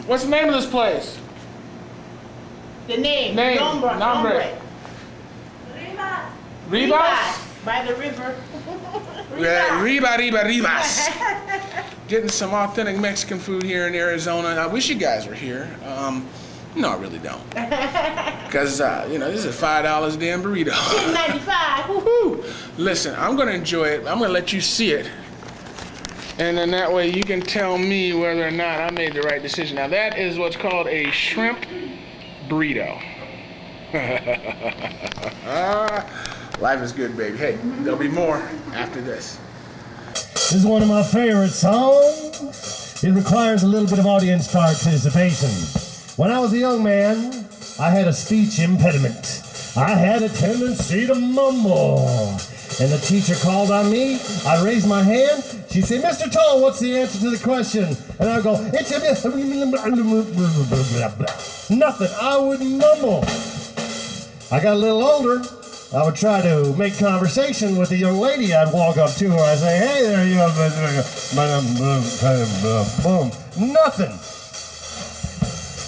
What's the name of this place? The name. Nombre. Ribas. Ribas? By the river. Ribas. Getting some authentic Mexican food here in Arizona. I wish you guys were here. No, I really don't. Because, you know, this is a $5 damn burrito. $10.95. Woohoo! Listen, I'm going to enjoy it. I'm going to let you see it. And then that way you can tell me whether or not I made the right decision. Now, that is what's called a shrimp burrito. Life is good, baby. Hey, there'll be more after this. This is one of my favorite songs. It requires a little bit of audience participation. When I was a young man, I had a speech impediment. I had a tendency to mumble. And the teacher called on me. I raised my hand. She said, Mr. Toll, what's the answer to the question? And I go, it's nothing. I would mumble. I got a little older. I would try to make conversation with a young lady. I'd walk up to her. I'd say, hey there, you boom. Nothing.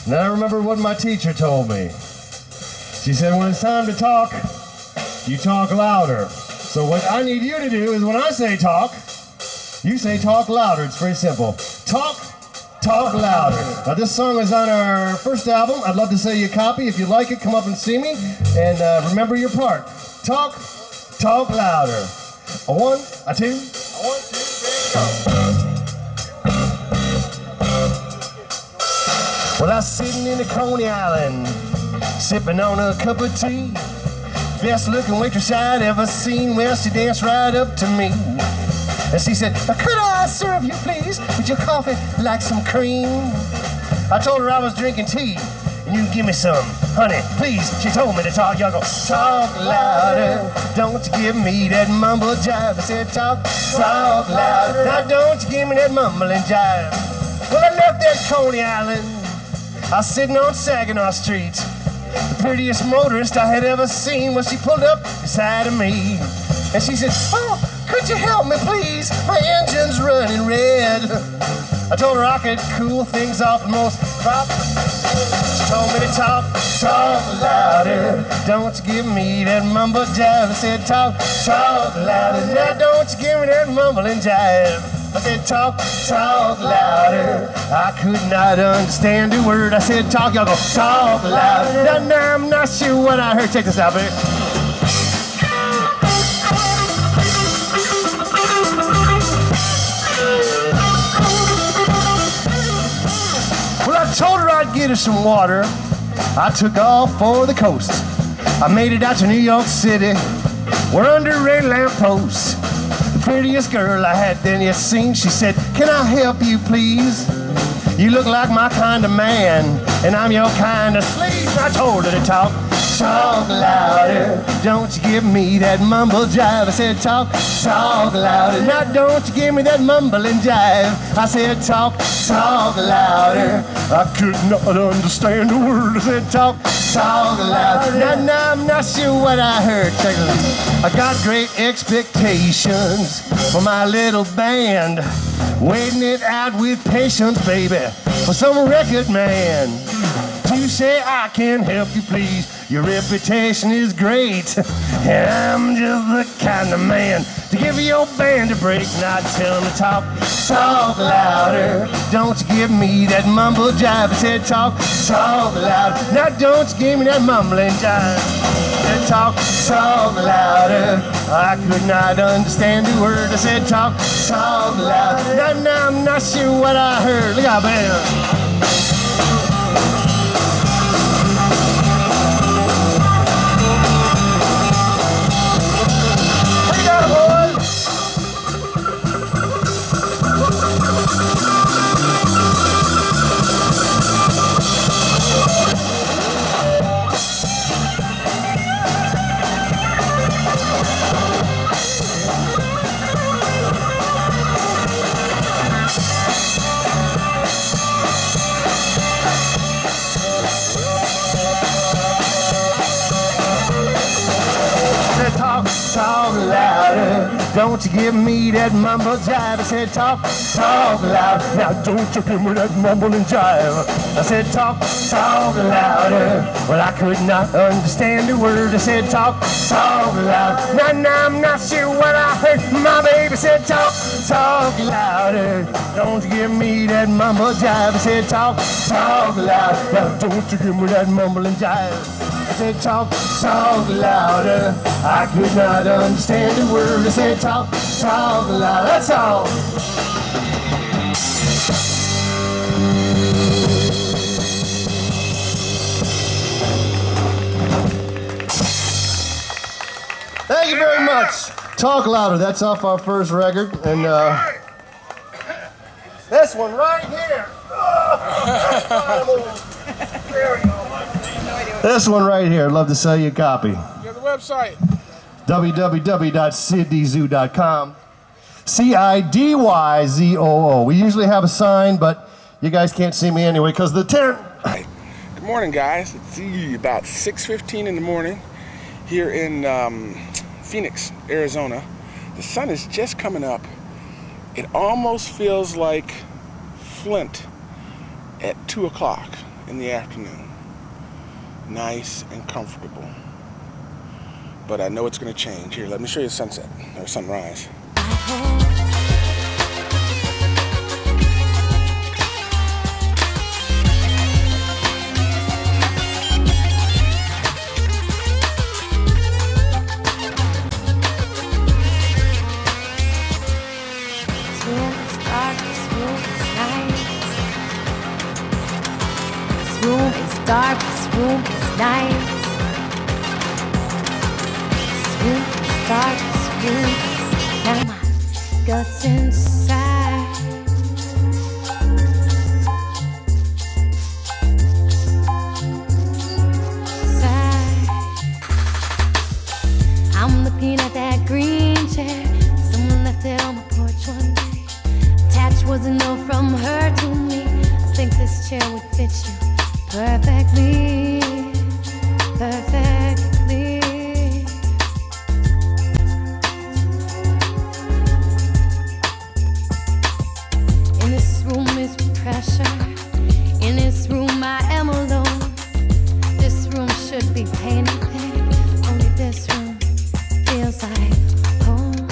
And I remember what my teacher told me. She said, when it's time to talk, you talk louder. So what I need you to do is when I say talk, you say talk louder. It's very simple. Talk louder. Now this song is on our first album. I'd love to sell you a copy. If you like it, come up and see me. And remember your part. Talk louder. A one, a two, a 1, 2, 3, go. Well, I was sitting in the Coney Island, sipping on a cup of tea. Best looking waitress I'd ever seen. Well, she danced right up to me. And she said, could I serve you, please? With your coffee, like some cream? I told her I was drinking tea, and you give me some. Honey, please, she told me to talk. Y'all go, talk louder. Don't you give me that mumble jive. I said, talk louder. Now don't you give me that mumble and jive. Well, I left that Coney Island. I was sitting on Saginaw Street. The prettiest motorist I had ever seen when she pulled up beside of me. And she said, oh, could you help me, please? My engine's running red. I told her I could cool things off the most prop. She told me to talk louder. Don't you give me that mumble jive. I said, talk louder. Now don't you give me that mumble and jive. I said, talk louder. I could not understand a word. I said, talk, y'all go, talk louder. Now I'm not sure what I heard. Check this out, baby. I told her I'd get her some water. I took off for the coast. I made it out to New York City. We're under a lamppost. The prettiest girl I had then yet seen. She said, can I help you, please? You look like my kind of man, and I'm your kind of slave. I told her to talk louder. Don't you give me that mumble jive. I said, talk louder. Now don't you give me that mumble and jive. I said, talk louder. I could not understand a word. I said, talk louder. Now I'm not sure what I heard. Check it out. I got great expectations for my little band. Waiting it out with patience, baby, for some record man to say I can help you, please. Your reputation is great, and I'm just the kind of man to give your band a break. Not tell them to talk louder. Don't you give me that mumble jive. I said talk louder. Now don't you give me that mumbling jive. I said talk louder. I could not understand a word. I said talk louder. Now I'm not sure what I heard. Look out, man. Don't you give me that mumble jive. I said talk loud. Now don't you give me that mumble and jive. I said talk louder. Well, I could not understand a word. I said talk loud. Now I'm not sure what I heard. My baby said talk louder. Don't you give me that mumble jive. I said talk loud. Now don't you give me that mumble and jive. I said talk louder. I could not understand a word. I said talk loud. That's all. Thank you very much. Talk louder. That's off our first record, and this one right here. There we go. This one right here. I'd love to sell you a copy. You have the website. www.siddyzoo.com. CIDYZOO. We usually have a sign, but you guys can't see me anyway because the tent. Good morning, guys. It's about 6:15 in the morning here in Phoenix, Arizona. The sun is just coming up. It almost feels like Flint at 2 o'clock in the afternoon. Nice and comfortable. But I know it's going to change. Here, let me show you the sunset or sunrise. Dark, this room is nice. This room is dark, this room is now my guts inside. I'm looking at that green chair. Someone left it on my porch one day. Attached was a note from her to me. I think this chair would fit you perfectly, perfectly. In this room is pressure. In this room I am alone. This room should be painted pink. Only this room feels like home.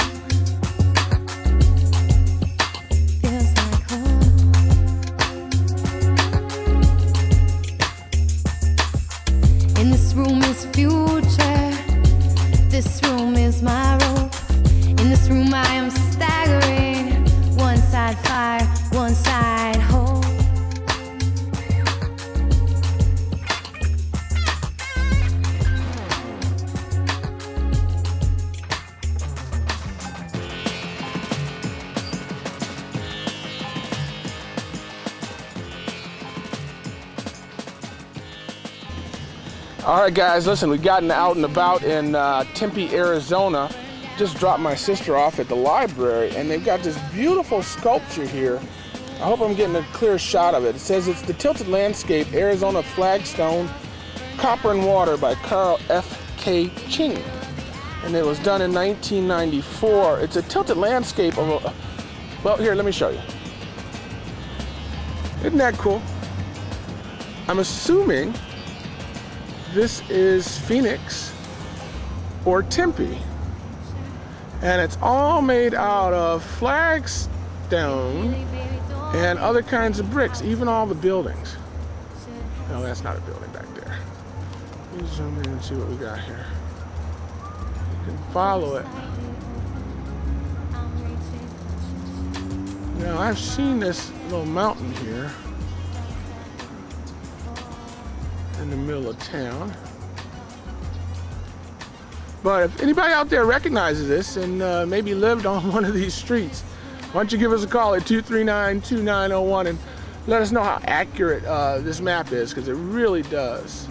Feels like home. In this room is future. This room is my rope. In this room I am staggering. One side fire, one side hope. All right, guys, listen, we've gotten out and about in Tempe, Arizona. Just dropped my sister off at the library, and they've got this beautiful sculpture here. I hope I'm getting a clear shot of it. It says it's the Tilted Landscape, Arizona Flagstone, Copper and Water by Carl F.K. Ching. And it was done in 1994. It's a tilted landscape of a, well, here, let me show you. Isn't that cool? I'm assuming this is Phoenix or Tempe, and it's all made out of flagstone and other kinds of bricks, even all the buildings. No, that's not a building back there. Let me zoom in and see what we got here. You can follow it. Now, I've seen this little mountain here in the middle of town. But if anybody out there recognizes this and maybe lived on one of these streets, why don't you give us a call at 239-2901 and let us know how accurate this map is, because it really does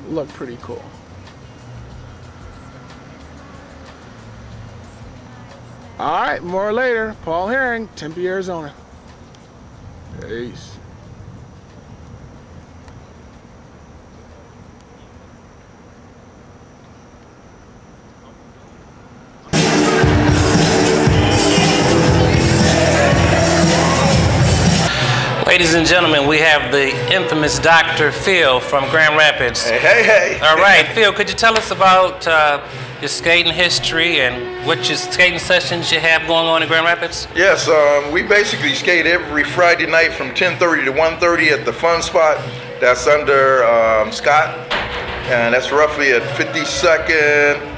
look pretty cool. All right, more later. Paul Herring, Tempe, Arizona. Peace. Ladies and gentlemen, we have the infamous Dr. Phil from Grand Rapids. Hey, hey, hey. All right, Phil, could you tell us about your skating history and what your skating sessions you have going on in Grand Rapids? Yes, we basically skate every Friday night from 10:30 to 1:30 at the Fun Spot. That's under Scott, and that's roughly at 52nd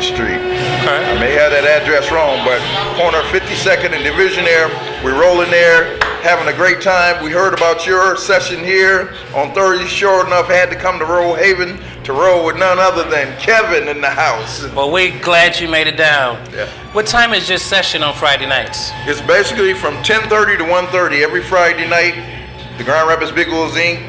Street. Okay. I may have that address wrong, but corner 52nd and Divisionaire. We're rolling there, having a great time. We heard about your session here on Thursday. Sure enough, had to come to Roll Haven to roll with none other than Kevin in the house. Well, we're glad you made it down. Yeah. What time is your session on Friday nights? It's basically from 10:30 to 1:30 every Friday night. The Grand Rapids Big Wheels Inc.,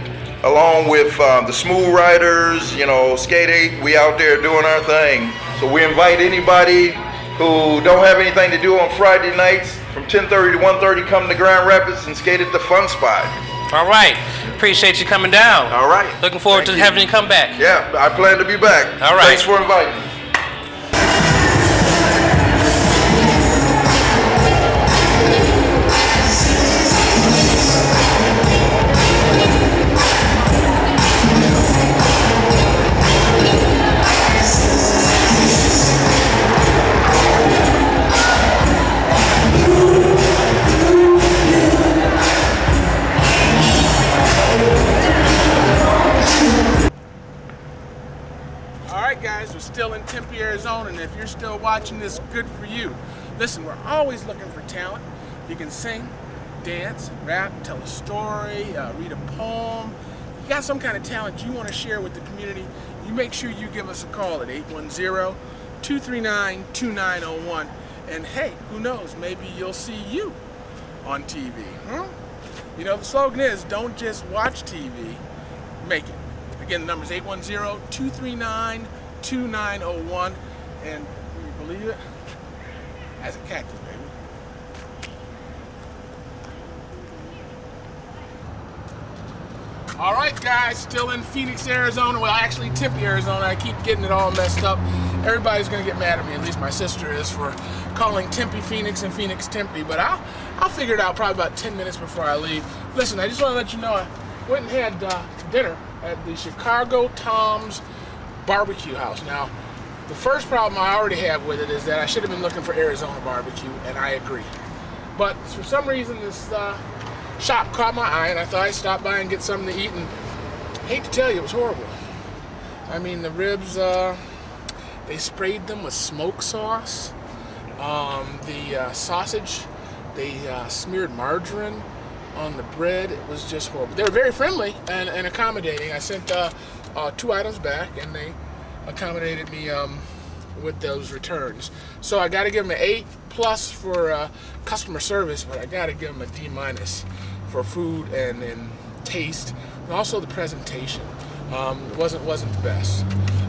along with the Smooth Riders, you know, Skate 8, we out there doing our thing. So we invite anybody who don't have anything to do on Friday nights from 10:30 to 1:30, come to Grand Rapids and skate at the Fun Spot. All right. Appreciate you coming down. All right. Looking forward to having you come back. Yeah, I plan to be back. All right. Thanks for inviting me. Guys, we're still in Tempe, Arizona, and if you're still watching this, good for you. Listen, we're always looking for talent. You can sing, dance, rap, tell a story, read a poem. You got some kind of talent you want to share with the community, you make sure you give us a call at 810-239-2901. And hey, who knows, maybe you'll see you on TV. You know, the slogan is, don't just watch TV, make it. Again, the number is 810-239-2901, and can you believe it? As a cactus, baby. All right, guys, still in Phoenix, Arizona. Well, actually, Tempe, Arizona. I keep getting it all messed up. Everybody's gonna get mad at me. At least my sister is, for calling Tempe Phoenix and Phoenix Tempe. But I'll figure it out probably about 10 minutes before I leave. Listen, I just want to let you know I went and had dinner at the Chicago Tom's Barbecue House. Now, the first problem I already have with it is that I should have been looking for Arizona barbecue, and I agree. But for some reason, this shop caught my eye, and I thought I'd stop by and get something to eat, and I hate to tell you, it was horrible. I mean, the ribs, they sprayed them with smoke sauce. The sausage, they smeared margarine on the bread. It was just horrible. They were very friendly and accommodating. I sent 2 items back, and they accommodated me with those returns. So I got to give them an A+ for customer service, but I got to give them a D- for food and taste, and also the presentation. Wasn't the best.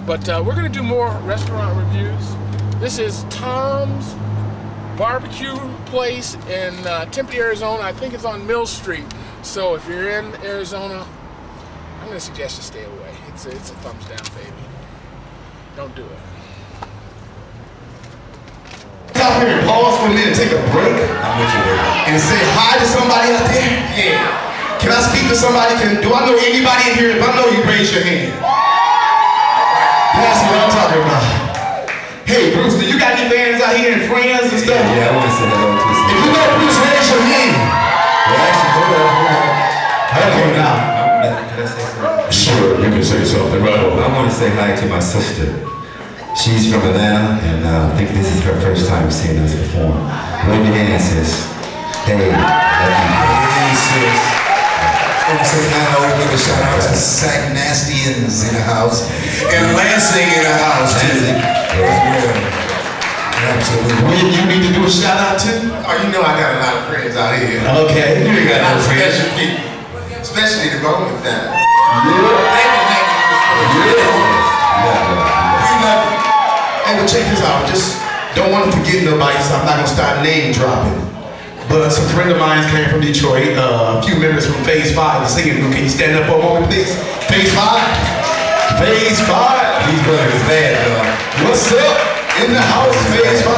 But we're gonna do more restaurant reviews. This is Tom's Barbecue Place in Tempe, Arizona. I think it's on Mill Street. So if you're in Arizona, I'm gonna suggest you stay away. It's a thumbs down, baby. Don't do it. Stop here and pause for a minute, take a break, and say hi to somebody out there. Yeah. Can I speak to somebody? Do I know anybody in here? If I know you, raise your hand. That's what I'm talking about. Hey, Bruce, do you got any fans out here and friends and stuff? Yeah, I want to say hello to some. If you know Bruce, raise your hand. Well, actually, hold on. Okay, now. Can I say something? Sure, you can say something. Right on. I want to say hi to my sister. She's from Atlanta, and I think this is her first time seeing us perform. Wave your hand, sis. Hey, love you. Hey, sis. I want to say hello, give a shout out to Sac Nastians in the house, and Lansing in the house, too. Yeah. Absolutely. You need to do a shout out too? Oh, you know I got a lot of friends out here. Okay. You ain't got no friends. Special people. Especially the bonus down. Yeah. Hey, well, check this out. Just don't want to forget nobody, so I'm not going to start name dropping. But some friend of mine came from Detroit, a few members from Phase 5, the singing group. Can you stand up for a moment, please? Phase 5? Phase 5? These brothers is bad, though. What's up? In the house, Phase 5.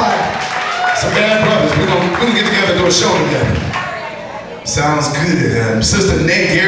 Some bad brothers. We're gonna get together and do a show together. Sounds good. Sister Nick here.